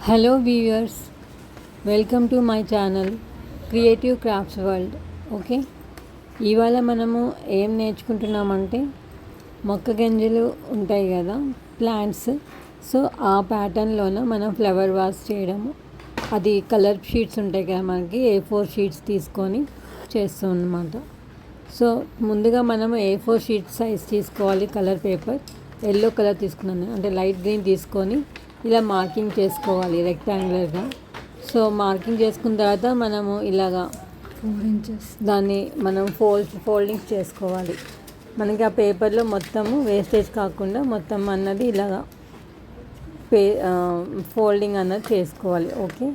Hello viewers, welcome to my channel creative crafts world. Okay, ఇవాళ మనము ఏం నేర్చుకుంటున్నామంటే మొక్క గింజలు ఉంటాయి కదా, ప్లాంట్స్. సో ఆ ప్యాటర్న్లోన మనం ఫ్లవర్ వాస్ చేయడము, అది కలర్ షీట్స్ ఉంటాయి కదా మనకి, A4 షీట్స్ తీసుకొని చేస్తాం అన్నమాట. సో ముందుగా మనము A4 షీట్ సైజ్ తీసుకోవాలి. కలర్ పేపర్ ఎల్లో కలర్ తీసుకున్నాను, అంటే లైట్ గ్రీన్ తీసుకొని ఇలా మార్కింగ్ చేసుకోవాలి రెక్టాంగులర్గా. సో మార్కింగ్ చేసుకున్న తర్వాత మనము ఇలాగా 4 inches దాన్ని మనం ఫోల్డింగ్స్ చేసుకోవాలి. మనకి ఆ పేపర్లో మొత్తము వేస్టేజ్ కాకుండా మొత్తం అన్నది ఇలాగా ఫోల్డింగ్ అన్నది చేసుకోవాలి. ఓకే,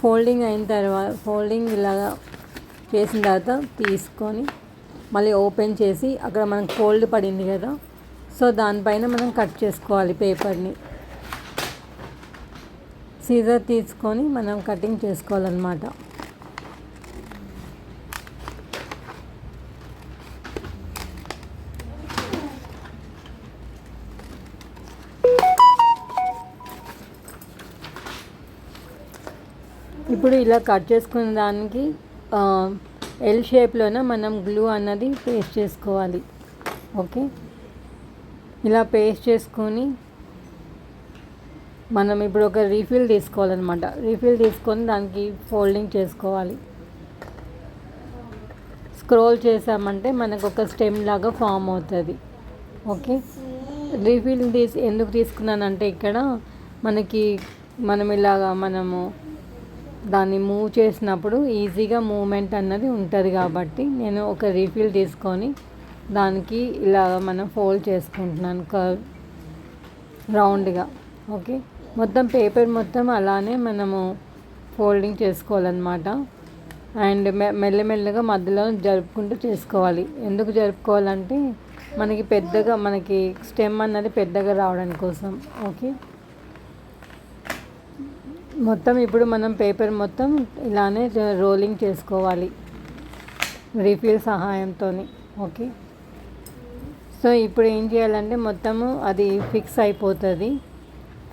ఫోల్డింగ్ అయిన తర్వాత ఫోల్డింగ్ ఇలాగా చేసిన తర్వాత తీసుకొని మళ్ళీ ఓపెన్ చేసి అక్కడ మనకు ఫోల్డ్ పడింది కదా, సో దానిపైన మనం కట్ చేసుకోవాలి పేపర్ని. సీజర్ తీసుకొని మనం కటింగ్ చేసుకోవాలన్నమాట. ఇప్పుడు ఇలా కట్ చేసుకున్న దానికి ఎల్ షేప్లోన మనం గ్లూ అన్నది పేస్ట్ చేసుకోవాలి. ఓకే, ఇలా పేస్ట్ చేసుకొని మనం ఇప్పుడు ఒక రీఫిల్ తీసుకోవాలన్నమాట. రీఫిల్ తీసుకొని దానికి ఫోల్డింగ్ చేసుకోవాలి. స్క్రోల్ చేసామంటే మనకు ఒక స్టెమ్ లాగా ఫామ్ అవుతుంది. ఓకే, రీఫిల్ ఎందుకు తీసుకున్నానంటే ఇక్కడ మనం ఇలాగా మనము దాన్ని మూవ్ చేసినప్పుడు ఈజీగా మూమెంట్ అన్నది ఉంటుంది కాబట్టి నేను ఒక రీఫిల్ తీసుకొని దానికి ఇలా మనం ఫోల్డ్ చేసుకుంటున్నాను రౌండ్గా. ఓకే, మొత్తం పేపర్ మొత్తం అలానే మనము ఫోల్డింగ్ చేసుకోవాలన్నమాట. అండ్ మెల్లమెల్లగా మధ్యలో జరుపుకుంటూ చేసుకోవాలి. ఎందుకు జరుపుకోవాలంటే మనకి స్టెమ్ అన్నది పెద్దగా రావడం కోసం. ఓకే, మొత్తం ఇప్పుడు మనం పేపర్ మొత్తం ఇలానే రోలింగ్ చేసుకోవాలి రీఫిల్ సహాయంతో. ఓకే, సో ఇప్పుడు ఏం చేయాలంటే మొత్తము అది ఫిక్స్ అయిపోతుంది.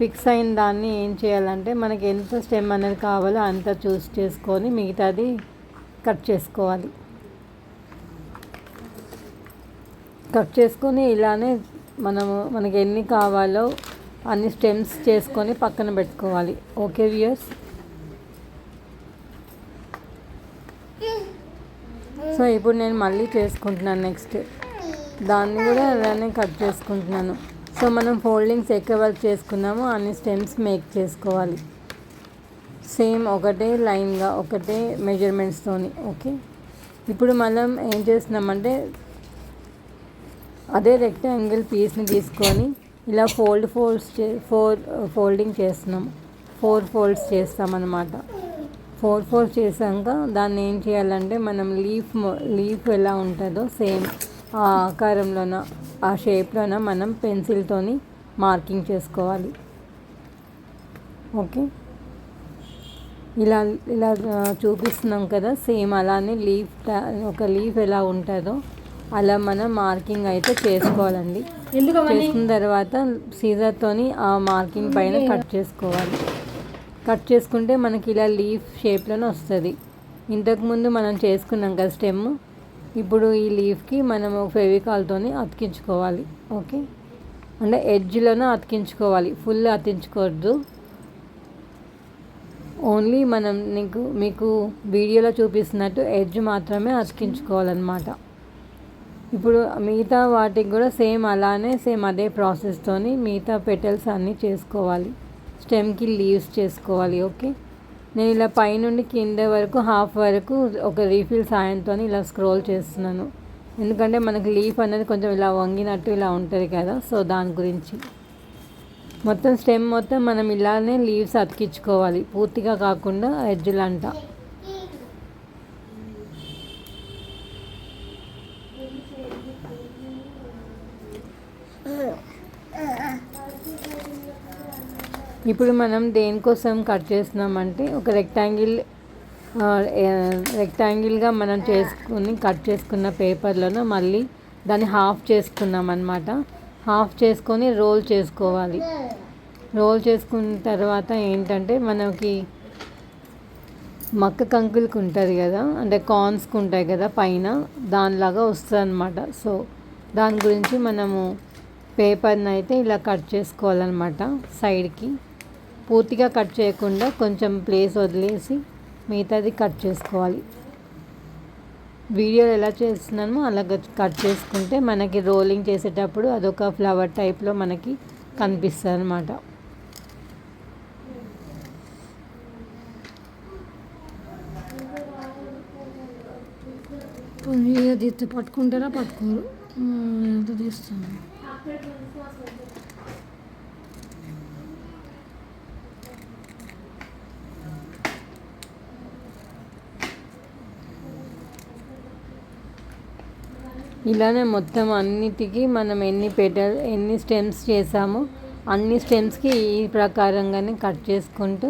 ఫిక్స్ అయిన దాన్ని ఏం చేయాలంటే మనకి ఎంత స్టెమ్ అనేది కావాలో అంత చూస్ చేసుకొని మిగతాది కట్ చేసుకోవాలి. కట్ చేసుకొని ఇలానే మనకి ఎన్ని కావాలో అన్ని స్టెమ్స్ చేసుకొని పక్కన పెట్టుకోవాలి. ఓకే వ్యూయర్స్, సో ఇప్పుడు నేను మళ్ళీ చేసుకుంటున్నాను. నెక్స్ట్ దాన్ని కూడా అలానే కట్ చేసుకుంటున్నాను. సో మనం ఫోల్డింగ్స్ ఎక్కువ వర్క్ చేసుకున్నాము, అన్ని స్టెమ్స్ మేక్ చేసుకోవాలి సేమ్ ఒకటే లైన్గా, ఒకటే మెజర్మెంట్స్తోని. ఓకే, ఇప్పుడు మనం ఏం చేస్తున్నామంటే అదే రెక్టాంగిల్ పీస్ని తీసుకొని ఇలా ఫోల్డింగ్ చేస్తున్నాము. 4 ఫోల్డ్స్ చేస్తామన్నమాట. 4 ఫోల్డ్స్ చేసాక దాన్ని ఏం చేయాలంటే మనం లీఫ్ ఎలా ఉంటుందో సేమ్ ఆ ఆకారంలోన, ఆ షేప్లోన మనం పెన్సిల్తోని మార్కింగ్ చేసుకోవాలి. ఓకే, ఇలా ఇలా చూపిస్తున్నాం కదా, సేమ్ అలానే ఒక లీఫ్ ఎలా ఉంటుందో అలా మనం మార్కింగ్ అయితే చేసుకోవాలండి. చేసుకున్న తర్వాత సీజర్తోని ఆ మార్కింగ్ పైన కట్ చేసుకోవాలి. కట్ చేసుకుంటే మనకి ఇలా లీఫ్ షేప్లోనే వస్తుంది. ఇంతకుముందు మనం చేసుకున్నాం కదా స్టెమ్, ఇప్పుడు ఈ లీఫ్కి మనము ఫెవికాల్తోని అతికించుకోవాలి. ఓకే, అంటే ఎడ్జ్లోనే అతికించుకోవాలి, ఫుల్ అతికించుకోవద్దు. ఓన్లీ మీకు వీడియోలో చూపిస్తున్నట్టు ఎడ్జ్ మాత్రమే అతికించుకోవాలన్నమాట. ఇప్పుడు మిగతా వాటికి కూడా సేమ్ అదే ప్రాసెస్తోని మిగతా పెటల్స్ అన్నీ చేసుకోవాలి. స్టెమ్కి లీవ్స్ చేసుకోవాలి. ఓకే, నేను ఇలా పైనుండి కింద వరకు హాఫ్ వరకు ఒక రీఫిల్ సాయంతో ఇలా స్క్రోల్ చేస్తున్నాను. ఎందుకంటే మనకి లీఫ్ అనేది కొంచెం ఇలా వంగినట్టు ఇలా ఉంటుంది కదా, సో దాని గురించి. మొత్తం స్టెమ్ మొత్తం మనం ఇలానే లీవ్స్ అతికించుకోవాలి, పూర్తిగా కాకుండా ఎడ్జ్లంట. ఇప్పుడు మనం దేనికోసం కట్ చేస్తున్నామంటే ఒక రెక్టాంగిల్గా మనం కట్ చేసుకున్న పేపర్లను మళ్ళీ దాన్ని హాఫ్ చేసుకున్నాం అన్నమాట. హాఫ్ చేసుకొని రోల్ చేసుకోవాలి. రోల్ చేసుకున్న తర్వాత ఏంటంటే మనకి మక్క కంకులకి ఉంటుంది కదా, అంటే కార్న్స్కి ఉంటాయి కదా పైన, దానిలాగా వస్తుంది అనమాట. సో దాని గురించి మనము పేపర్ని అయితే ఇలా కట్ చేసుకోవాలన్నమాట. సైడ్కి పూర్తిగా కట్ చేయకుండా కొంచెం ప్లేస్ వదిలేసి మిగతాది కట్ చేసుకోవాలి. వీడియోలో ఎలా చేస్తున్నామో అలా కట్ చేసుకుంటే మనకి రోలింగ్ చేసేటప్పుడు అదొక ఫ్లవర్ టైప్లో మనకి కనిపిస్తుంది అనమాట. తీస్తే పట్టుకుంటారా పట్టుకోరు, ఎంత తీస్తాను. ఇలానే మొత్తం అన్నిటికీ మనం ఎన్ని స్టెమ్స్ చేసామో అన్ని స్టెమ్స్కి ఈ ప్రకారంగానే కట్ చేసుకుంటూ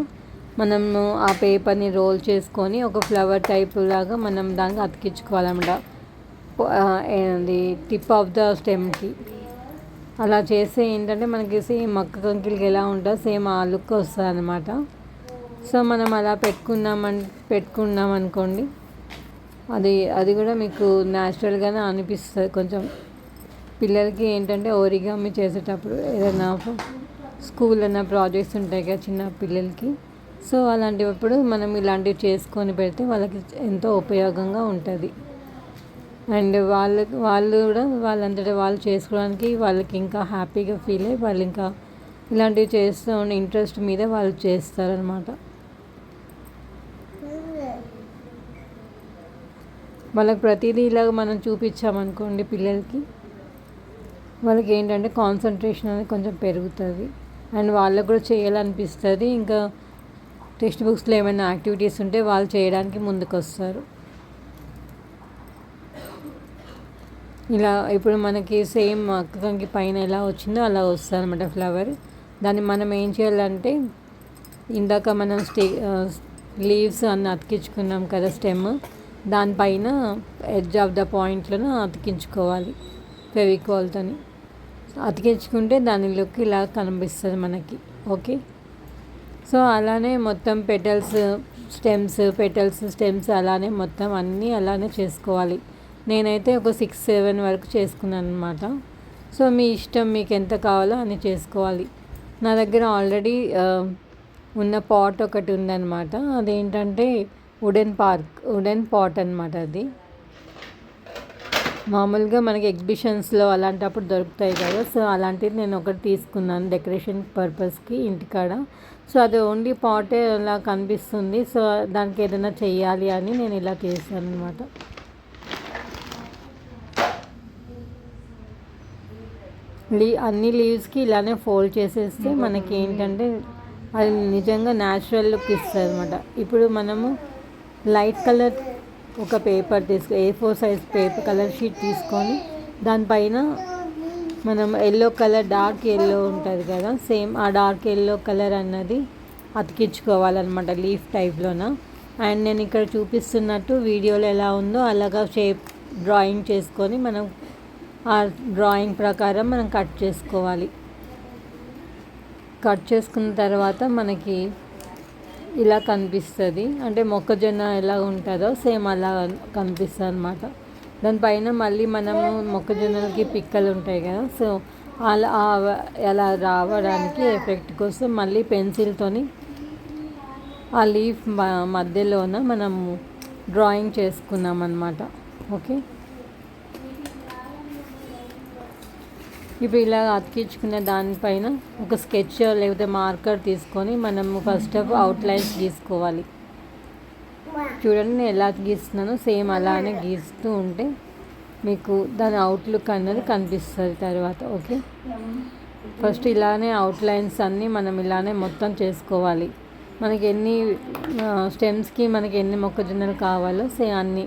మనము ఆ పేపర్ని రోల్ చేసుకొని ఒక ఫ్లవర్ టైప్ లాగా మనం దానికి అతికించుకోవాలన్నమాట. అది టిప్ ఆఫ్ ద స్టెమ్కి అలా చేస్తే ఏంటంటే మనకి సేమ్ మక్క కంకిలకి ఎలా ఉంటుందో సేమ్ ఆ లుక్ వస్తుంది అనమాట. సో మనం అలా పెట్టుకున్నాం అనుకోండి, అది కూడా మీకు న్యాచురల్గానే అనిపిస్తుంది. కొంచెం పిల్లలకి ఏంటంటే ఓరిగామి చేసేటప్పుడు ఏదైనా స్కూల్ అన్న ప్రాజెక్ట్స్ ఉంటాయి కదా చిన్న పిల్లలకి, సో అలాంటప్పుడు మనం ఇలాంటివి చేసుకొని పెడితే వాళ్ళకి ఎంతో ఉపయోగంగా ఉంటుంది. అండ్ వాళ్ళు కూడా వాళ్ళంతటా వాళ్ళు చేసుకోవడానికి వాళ్ళకి ఇంకా హ్యాపీగా ఫీల్ అయ్యి వాళ్ళు ఇంకా ఇలాంటివి చేస్తూ ఉన్న ఇంట్రెస్ట్ మీద వాళ్ళు చేస్తారనమాట. వాళ్ళకి ప్రతిదీ ఇలాగ మనం చూపించామనుకోండి పిల్లలకి, వాళ్ళకి ఏంటంటే కాన్సన్ట్రేషన్ అనేది కొంచెం పెరుగుతుంది అండ్ వాళ్ళకు కూడా చేయాలనిపిస్తుంది. ఇంకా టెక్స్ట్ బుక్స్లో ఏమైనా యాక్టివిటీస్ ఉంటే వాళ్ళు చేయడానికి ముందుకు వస్తారు. ఇలా ఇప్పుడు మనకి సేమ్ అక్కకి పైన ఎలా వచ్చిందో అలా వస్తుంది అనమాట ఫ్లవర్. దాన్ని మనం ఏం చేయాలంటే ఇందాక మనం లీవ్స్ అన్నీ అతికించుకున్నాం కదా స్టెమ్, దానిపైన ఎడ్జ్ ఆఫ్ ద పాయింట్లను అతికించుకోవాలి ఫెవికాల్తో. అతికించుకుంటే దాని లుక్ ఇలా కనిపిస్తుంది మనకి. ఓకే, సో అలానే మొత్తం స్టెమ్స్ అలానే మొత్తం అన్నీ అలానే చేసుకోవాలి. నేనైతే ఒక 6-7 వరకు చేసుకున్నాను అనమాట. సో మీ ఇష్టం, మీకు ఎంత కావాలో అని చేసుకోవాలి. నా దగ్గర ఆల్రెడీ ఉన్న పాట్ ఒకటి ఉందన్నమాట. అదేంటంటే వుడెన్ పాట్ అనమాట. అది మామూలుగా మనకి ఎగ్జిబిషన్స్లో అలాంటప్పుడు దొరుకుతాయి కదా, సో అలాంటిది నేను ఒకటి తీసుకున్నాను డెకరేషన్ పర్పస్కి ఇంటికాడ. సో అది ఓన్లీ పాటే అలా కనిపిస్తుంది. సో దానికి ఏదైనా చెయ్యాలి అని నేను ఇలా చేశాను అనమాట. అన్ని లీవ్స్కి ఇలానే ఫోల్డ్ చేసేస్తే మనకి ఏంటంటే అది నిజంగా న్యాచురల్ లుక్ ఇస్తుంది అనమాట. ఇప్పుడు మనము లైట్ కలర్ ఒక paper A4 size paper colour sheet తీసుకొని దానిపైన మనం డార్క్ ఎల్లో ఉంటుంది కదా, సేమ్ ఆ డార్క్ ఎల్లో కలర్ అన్నది అతికించుకోవాలన్నమాట లీఫ్ టైప్లోన. అండ్ నేను ఇక్కడ చూపిస్తున్నట్టు వీడియోలో ఎలా ఉందో అలాగా షేప్ డ్రాయింగ్ చేసుకొని మనం ఆ డ్రాయింగ్ ప్రకారం మనం కట్ చేసుకోవాలి. కట్ చేసుకున్న తర్వాత మనకి ఇలా కనిపిస్తుంది. అంటే మొక్కజొన్న ఎలా ఉంటుందో సేమ్ అలా కనిపిస్తుంది అనమాట. దానిపైన మళ్ళీ మనము మొక్కజొన్నలకి పిక్కలు ఉంటాయి కదా, సో అలా రావడానికి ఎఫెక్ట్ కోసం మళ్ళీ పెన్సిల్తోని ఆ లీఫ్ మధ్యలోన మనము డ్రాయింగ్ చేసుకున్నాం అన్నమాట. ఓకే, ఇప్పుడు ఇలా అతికించుకున్న దానిపైన ఒక స్కెచ్ లేకపోతే మార్కర్ తీసుకొని మనము ఫస్ట్ అవుట్లైన్స్ గీసుకోవాలి. చూడండి నేను ఎలా గీస్తున్నానో సేమ్ అలానే గీస్తూ ఉంటే మీకు దాని అవుట్లుక్ అన్నది కనిపిస్తుంది తర్వాత. ఓకే, ఫస్ట్ ఇలానే అవుట్లైన్స్ అన్నీ మనం ఇలానే మొత్తం చేసుకోవాలి. మనకి ఎన్ని స్టెమ్స్కి మనకి ఎన్ని మొక్కజొన్నలు కావాలో అన్నీ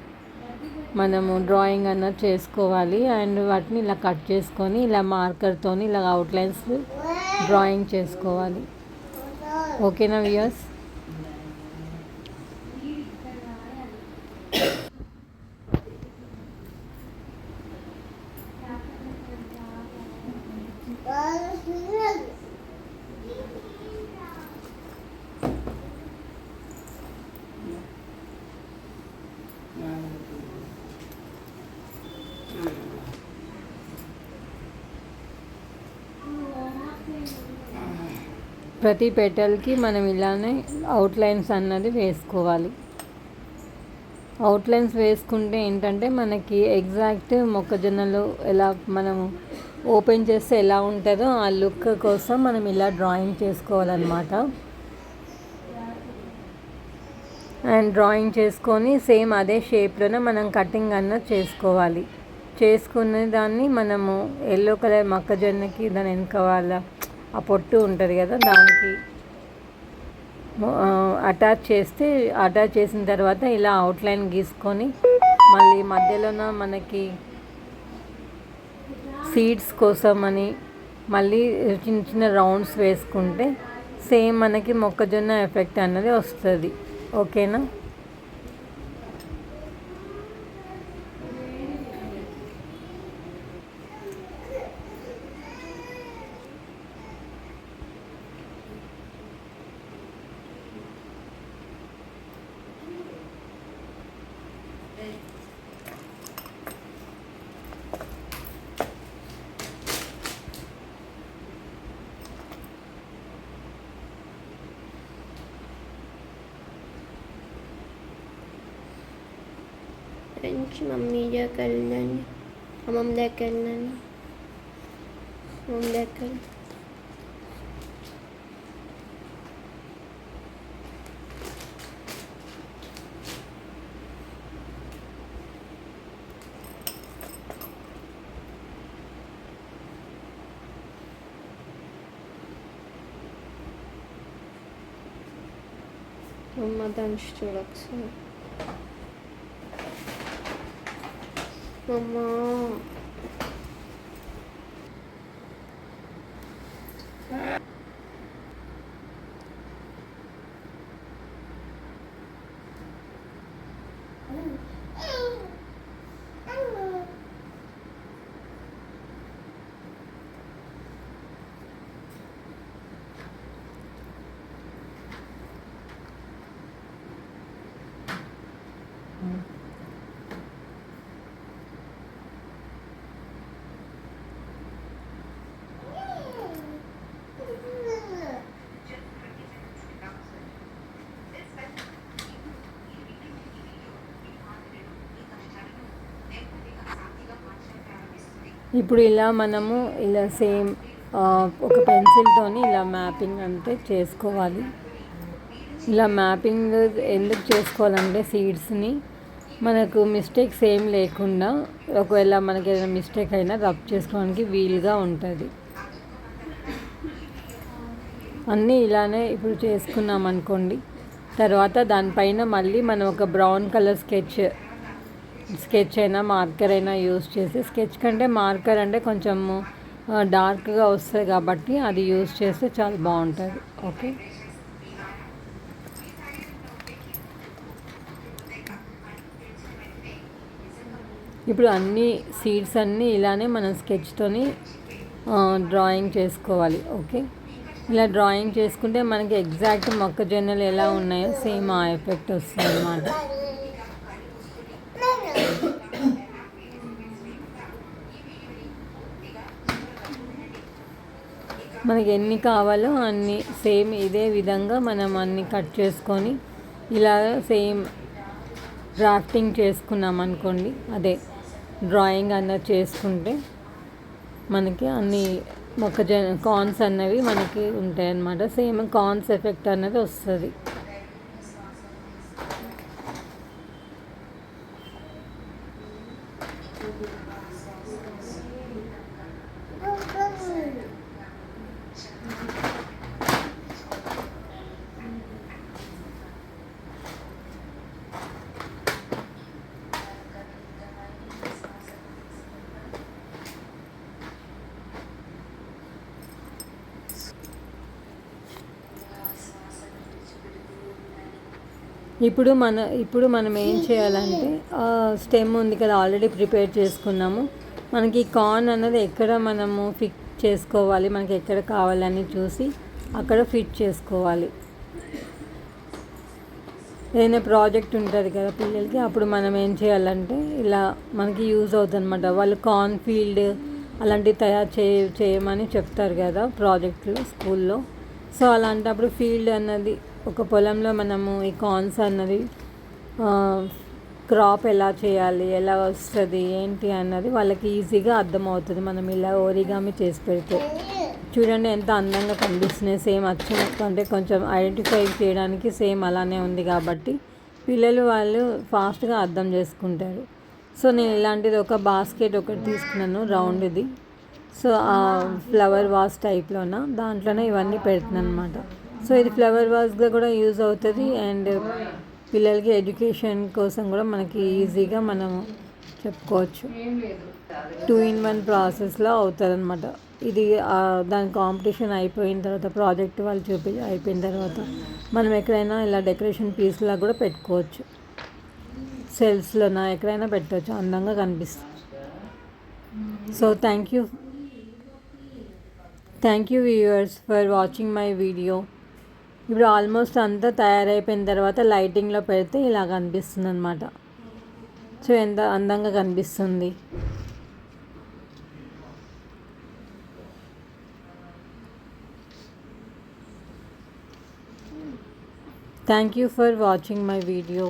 మనము డ్రాయింగ్ అన్నది చేసుకోవాలి. అండ్ వాటిని ఇలా కట్ చేసుకొని ఇలా మార్కర్తో ఇలా అవుట్లైన్స్ డ్రాయింగ్ చేసుకోవాలి. ఓకేనా వ్యూయర్స్? ప్రతి పెటల్కి మనం ఇలానే అవుట్లైన్స్ అన్నది వేసుకోవాలి. అవుట్లైన్స్ వేసుకుంటే ఏంటంటే మనకి ఎగ్జాక్ట్ మొక్కజొన్నలు ఎలా మనము ఓపెన్ చేస్తే ఎలా ఉంటుందో ఆ లుక్ కోసం మనం ఇలా డ్రాయింగ్ చేసుకోవాలన్నమాట. అండ్ డ్రాయింగ్ చేసుకొని సేమ్ అదే షేప్లోనే మనం కటింగ్ అన్నది చేసుకోవాలి. చేసుకునే దాన్ని మనము ఎల్లో కలర్ మొక్కజొన్నకి దాని వెనక వాళ్ళ ఆ పొట్టు ఉంటుంది కదా దానికి అటాచ్ చేసిన తర్వాత ఇలా అవుట్లైన్ గీసుకొని మళ్ళీ మధ్యలోన మనకి సీడ్స్ కోసం అని మళ్ళీ చిన్న చిన్న రౌండ్స్ వేసుకుంటే సేమ్ మనకి మొక్కజొన్న ఎఫెక్ట్ అన్నది వస్తుంది. ఓకేనా? ఫ్రెండ్స్ మమ్మీ దగ్గరికి వెళ్ళండి, అమ్మమ్మ దగ్గరికి వెళ్ళండి, అమ్మమ్మ దగ్గర అమ్మ దంచి చూడొకసారి. అమ్మా ఇప్పుడు ఇలా మనము ఇలా సేమ్ ఒక పెన్సిల్తోని ఇలా మ్యాపింగ్ అంటే చేసుకోవాలి. ఇలా మ్యాపింగ్ ఎందుకు చేసుకోవాలంటే సీడ్స్ని మనకు మిస్టేక్స్ ఏం లేకుండా ఒకవేళ మనకి ఏదైనా మిస్టేక్ అయినా రబ్ చేసుకోవడానికి వీలుగా ఉంటుంది. అన్నీ ఇలానే ఇప్పుడు చేసుకున్నాం అనుకోండి. తర్వాత దానిపైన మళ్ళీ మనం ఒక బ్రౌన్ కలర్ స్కెచ్ అయినా మార్కర్ అయినా యూస్ చేసి, స్కెచ్ కంటే మార్కర్ అంటే కొంచెము డార్క్గా వస్తుంది కాబట్టి అది యూస్ చేస్తే చాలా బాగుంటుంది. ఓకే, ఇప్పుడు అన్ని సీడ్స్ అన్నీ ఇలానే మనం స్కెచ్తోని డ్రాయింగ్ చేసుకోవాలి. ఓకే, ఇలా డ్రాయింగ్ చేసుకుంటే మనకి ఎగ్జాక్ట్ మొక్కజొన్నలు ఎలా ఉన్నాయో సేమ్ ఆ ఎఫెక్ట్ వస్తుంది అన్నమాట. మనకి ఎన్ని కావాలో అన్ని సేమ్ ఇదే విధంగా మనం అన్ని కట్ చేసుకొని ఇలా సేమ్ డ్రాఫ్టింగ్ చేసుకున్నాం అనుకోండి, అదే డ్రాయింగ్ అన్నది చేసుకుంటే మనకి అన్ని మొక్కజొన్న కార్న్స్ అన్నవి మనకి ఉంటాయి అన్నమాట. సేమ్ కార్న్స్ ఎఫెక్ట్ అన్నది వస్తుంది. ఇప్పుడు మనం ఏం చేయాలంటే స్టెమ్ ఉంది కదా ఆల్రెడీ ప్రిపేర్ చేసుకున్నాము. మనకి కార్న్ అన్నది ఎక్కడ మనము ఫిక్స్ చేసుకోవాలి, మనకి ఎక్కడ కావాలని చూసి అక్కడ ఫిట్ చేసుకోవాలి. ఏదైనా ప్రాజెక్ట్ ఉంటుంది కదా పిల్లలకి, అప్పుడు మనం ఏం చేయాలంటే ఇలా మనకి యూజ్ అవుతుంది అనమాట. వాళ్ళు కార్న్ ఫీల్డ్ అలాంటివి తయారు చేయమని చెప్తారు కదా ప్రాజెక్టులు స్కూల్లో. సో అలాంటప్పుడు ఫీల్డ్ అన్నది ఒక పొలంలో మనము ఈ కార్న్స్ అన్నది క్రాప్ ఎలా చేయాలి, ఎలా వస్తుంది ఏంటి అన్నది వాళ్ళకి ఈజీగా అర్థమవుతుంది మనం ఇలా ఓరిగామి చేసి పెడితే. చూడండి ఎంత అందంగా కనిపిస్తున్నాయి, సేమ్ అచ్చం అంటే కొంచెం ఐడెంటిఫై చేయడానికి సేమ్ అలానే ఉంది కాబట్టి పిల్లలు వాళ్ళు ఫాస్ట్గా అర్థం చేసుకుంటారు. సో నేను ఇలాంటిది ఒక బాస్కెట్ ఒకటి తీసుకున్నాను రౌండ్ది. సో ఆ ఫ్లవర్ వాస్ టైప్లోన దాంట్లోనే ఇవన్నీ పెడుతున్నాను అనమాట. సో ఇది ఫ్లవర్ వాస్గా కూడా యూజ్ అవుతుంది అండ్ పిల్లలకి ఎడ్యుకేషన్ కోసం కూడా మనకి ఈజీగా మనం చెప్పుకోవచ్చు. 2-in-1 ప్రాసెస్లో అవుతుంది అనమాట ఇది. దాని కాంపిటీషన్ అయిపోయిన తర్వాత ప్రాజెక్ట్ వాళ్ళు అయిపోయిన తర్వాత మనం ఎక్కడైనా ఇలా డెకరేషన్ పీస్లా కూడా పెట్టుకోవచ్చు, సెల్స్లోనా ఎక్కడైనా పెట్టవచ్చు, అందంగా కనిపిస్తుంది. So thank you viewers for watching my video. ఇప్పుడు ఆల్మోస్ట్ అంతా తయారైపోయిన తర్వాత లైటింగ్లో పెడితే ఇలా కనిపిస్తుంది అనమాట. సో ఎంత అందంగా కనిపిస్తుంది. Thank you for watching my video.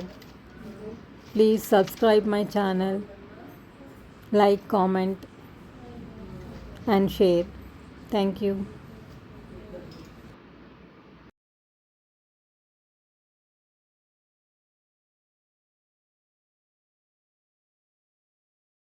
Please subscribe my channel, like, comment and share. Thank you.